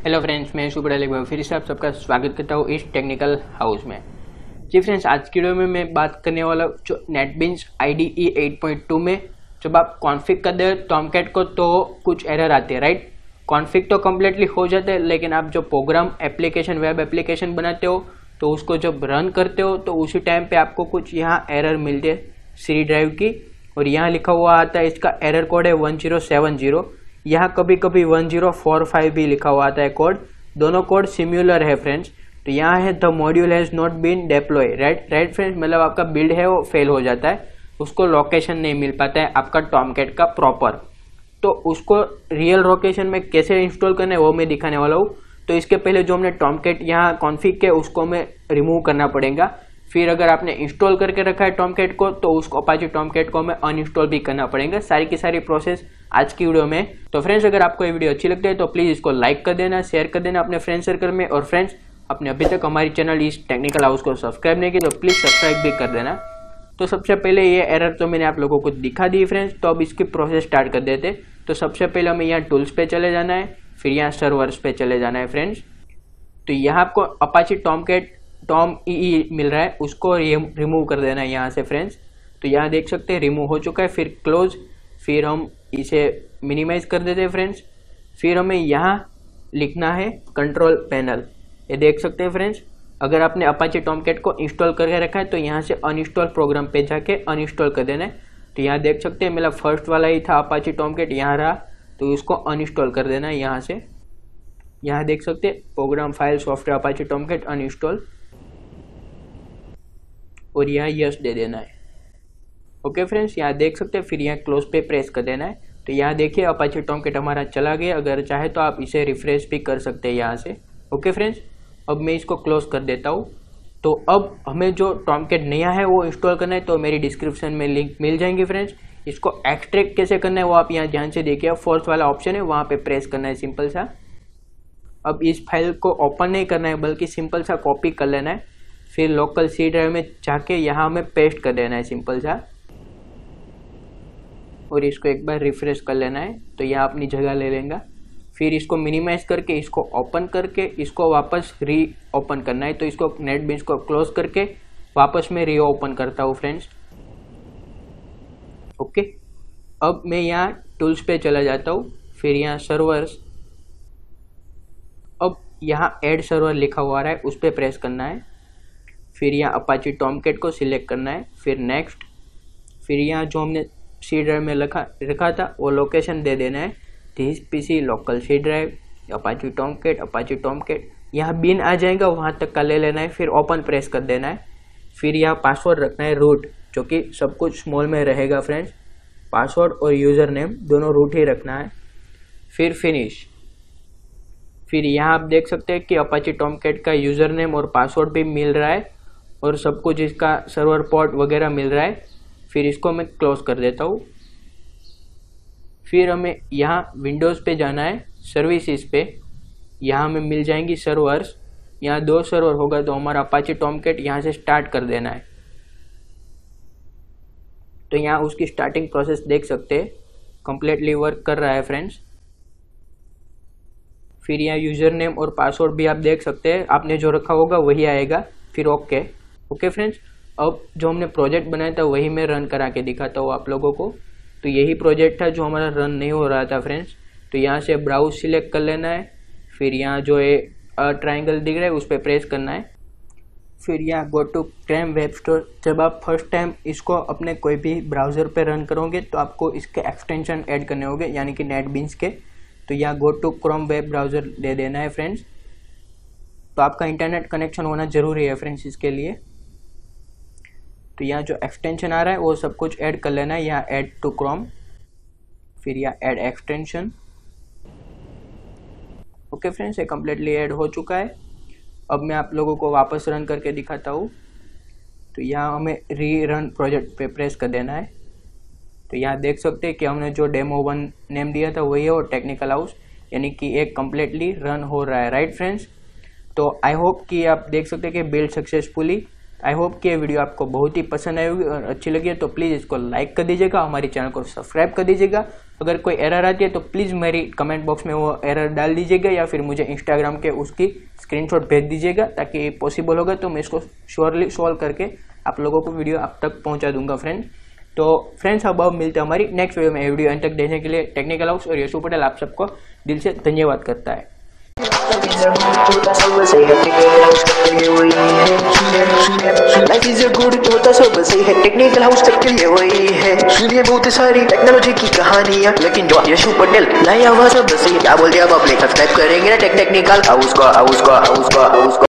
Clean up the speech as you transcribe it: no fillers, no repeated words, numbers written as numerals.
Hello friends, मैं शुभ भाई फिर से आप सबका स्वागत करता हूँ इस टेक्निकल हाउस में। जी फ्रेंड्स, आज की वीडियो में मैं बात करने वाला जो नेटबीन्स IDE 8.2 में जब आप कॉन्फ़िग कर दे टॉमकैट को तो कुछ एरर आती है, राइट। कॉन्फ़िग तो कम्प्लीटली हो जाता है, लेकिन आप जो प्रोग्राम एप्लीकेशन वेब एप्लीकेशन बनाते हो तो उसको जब रन करते हो तो उसी टाइम पे आपको कुछ यहाँ एरर मिलते है सी ड्राइव की, और यहाँ लिखा हुआ आता है इसका एरर कोड है 1070। यहाँ कभी कभी 1045 भी लिखा हुआ आता है कोड, दोनों कोड सिमिलर है फ्रेंड्स। तो यहाँ है the module has not been deploy, right friends, मतलब आपका बिल्ड है वो फेल हो जाता है, उसको लोकेशन नहीं मिल पाता है आपका टॉमकैट का प्रॉपर। तो उसको रियल लोकेशन में कैसे इंस्टॉल करना है वो मैं दिखाने वाला हूँ। तो इसके पहले जो हमने टॉमकैट यहाँ कॉन्फ़िग किया उसको हमें रिमूव करना पड़ेगा। फिर अगर आपने इंस्टॉल करके रखा है टॉमकैट को तो उसको अपाचे टॉमकैट को हमें अनइंस्टॉल भी करना पड़ेगा। सारी की सारी प्रोसेस आज की वीडियो में। तो फ्रेंड्स, अगर आपको ये वीडियो अच्छी लगती है तो प्लीज़ इसको लाइक कर देना, शेयर कर देना अपने फ्रेंड सर्कल में। और फ्रेंड्स, आपने अभी तक हमारी चैनल इस टेक्निकल हाउस को सब्सक्राइब नहीं किया तो प्लीज़ सब्सक्राइब भी कर देना। तो सबसे पहले ये एरर तो मैंने आप लोगों को दिखा दी फ्रेंड्स, तो अब इसकी प्रोसेस स्टार्ट कर देते। तो सबसे पहले हमें यहाँ टूल्स पे चले जाना है, फिर यहाँ सर्वर्स पे चले जाना है फ्रेंड्स। तो यहाँ आपको अपाचे टॉमकैट टॉम ई मिल रहा है, उसको रिमूव कर देना है यहाँ से फ्रेंड्स। तो यहाँ देख सकते हैं रिमूव हो चुका है। फिर क्लोज, फिर हम इसे मिनिमाइज कर देते हैं फ्रेंड्स। फिर हमें यहाँ लिखना है कंट्रोल पैनल, ये देख सकते हैं फ्रेंड्स। अगर आपने अपाचे टॉमकैट को इंस्टॉल करके रखा है तो यहाँ से अनइंस्टॉल प्रोग्राम पे जाके अनइंस्टॉल कर देना है। तो यहाँ देख सकते हैं मेरा फर्स्ट वाला ही था अपाचे टॉमकैट, यहाँ रहा, तो उसको अनइंस्टॉल कर देना है यहाँ से। यहाँ देख सकते हैं program file software Apache Tomcat uninstall, और यहाँ यस दे देना है। ओके फ्रेंड्स, यहाँ देख सकते हैं। फिर यहाँ क्लोज पे प्रेस कर देना है। तो यहाँ देखिए अपाचे टॉमकैट हमारा चला गया। अगर चाहे तो आप इसे रिफ्रेश भी कर सकते हैं यहाँ से। ओके फ्रेंड्स, अब मैं इसको क्लोज कर देता हूँ। तो अब हमें जो टॉमकैट नया है वो इंस्टॉल करना है, तो मेरी डिस्क्रिप्शन में लिंक मिल जाएंगे फ्रेंड्स। इसको एक्सट्रैक्ट कैसे करना है वो आप यहाँ ध्यान से देखिए, फोर्थ वाला ऑप्शन है वहाँ पे प्रेस करना है सिंपल सा। अब इस फाइल को ओपन नहीं करना है बल्कि सिंपल सा कॉपी कर लेना है। फिर लोकल सी ड्राइव में जाके यहाँ हमें पेस्ट कर देना है सिंपल सा, और इसको एक बार रिफ्रेश कर लेना है तो यहाँ अपनी जगह ले लेगा। फिर इसको मिनिमाइज करके इसको ओपन करके इसको वापस री ओपन करना है। तो इसको नेटबीन्स को क्लोज करके वापस मैं री ओपन करता हूँ फ्रेंड्स। ओके, अब मैं यहाँ टूल्स पे चला जाता हूँ, फिर यहाँ सर्वर्स। अब यहाँ ऐड सर्वर लिखा हुआ है, उस पर प्रेस करना है। फिर यहाँ अपाचे टॉमकैट को सिलेक्ट करना है, फिर नेक्स्ट। फिर यहाँ जो हमने सी ड्राइव में रखा था वो लोकेशन दे देना है, this PC local C drive Apache Tomcat. यहाँ बिन आ जाएगा वहाँ तक का ले लेना है, फिर ओपन प्रेस कर देना है। फिर यहाँ पासवर्ड रखना है रूट, जो कि सब कुछ स्मॉल में रहेगा फ्रेंड्स। पासवर्ड और यूज़र नेम दोनों रूट ही रखना है। फिर फिनिश। फिर यहाँ आप देख सकते हैं कि अपाचे टॉमकैट का यूज़र नेम और पासवर्ड भी मिल रहा है, और सब कुछ इसका सर्वर पोर्ट वगैरह मिल रहा है। फिर इसको मैं क्लोज कर देता हूँ। फिर हमें यहाँ विंडोज़ पे जाना है, सर्विसेज पे, यहाँ हमें मिल जाएंगी सर्वर्स। यहाँ 2 सर्वर होगा तो हमारा अपाचे टॉमकैट यहाँ से स्टार्ट कर देना है। तो यहाँ उसकी स्टार्टिंग प्रोसेस देख सकते हैं, कम्प्लीटली वर्क कर रहा है फ्रेंड्स। फिर यहाँ यूज़र नेम और पासवर्ड भी आप देख सकते हैं, आपने जो रखा होगा वही आएगा। फिर ओके फ्रेंड्स, अब जो हमने प्रोजेक्ट बनाया था वही मैं रन करा के दिखाता हूँ आप लोगों को। तो यही प्रोजेक्ट था जो हमारा रन नहीं हो रहा था फ्रेंड्स। तो यहाँ से ब्राउज सिलेक्ट कर लेना है। फिर यहाँ जो है ट्रायंगल दिख रहा है उस पर प्रेस करना है। फिर यहाँ go to Chrome web store. जब आप फर्स्ट टाइम इसको अपने कोई भी ब्राउज़र पे रन करोगे तो आपको इसके एक्सटेंशन ऐड करने होंगे, यानी कि नेटबीन्स के। तो यहाँ go to Chrome web browser दे देना है फ्रेंड्स। तो आपका इंटरनेट कनेक्शन होना ज़रूरी है फ्रेंड्स इसके लिए। तो यहाँ जो एक्सटेंशन आ रहा है वो सब कुछ ऐड कर लेना है, यहाँ ऐड टू क्रोम, फिर यहाँ ऐड एक्सटेंशन। ओके फ्रेंड्स, ये कम्प्लीटली ऐड हो चुका है। अब मैं आप लोगों को वापस रन करके दिखाता हूँ। तो यहाँ हमें री रन प्रोजेक्ट पे प्रेस कर देना है। तो यहाँ देख सकते हैं कि हमने जो डेमो 1 नेम दिया था वही है, और टेक्निकल हाउस, यानी कि एक कम्प्लीटली रन हो रहा है, राइट फ्रेंड्स। तो आई होप कि आप देख सकते हैं कि बिल्ड सक्सेसफुली। आई होप कि ये वीडियो आपको बहुत ही पसंद आई होगी और अच्छी लगी है, तो प्लीज़ इसको लाइक कर दीजिएगा, हमारे चैनल को सब्सक्राइब कर दीजिएगा। अगर कोई एरर आती है तो प्लीज़ मेरी कमेंट बॉक्स में वो एरर डाल दीजिएगा या फिर मुझे इंस्टाग्राम के उसकी स्क्रीनशॉट भेज दीजिएगा, ताकि पॉसिबल होगा तो मैं इसको श्योरली सॉल्व करके आप लोगों को वीडियो आप तक पहुंचा दूंगा फ्रेंड। तो फ्रेंड्स अब मिलते हैं हमारी नेक्स्ट वीडियो में। वीडियो अंत तक देखने के लिए टेक्निकल हाउस और यशु पटेल आप सबको दिल से धन्यवाद करता है। लाइफ इज अ गुड होता सब सही है, टेक्निकल हाउस तक के लिए वही है। सुनिए बहुत सारी टेक्नोलॉजी की कहानियां, लेकिन जो यशु पटेल लाया हुआ सब सही। क्या बोल दिया अब आप सब्सक्राइब करेंगे ना टेक्निकल हाउस को।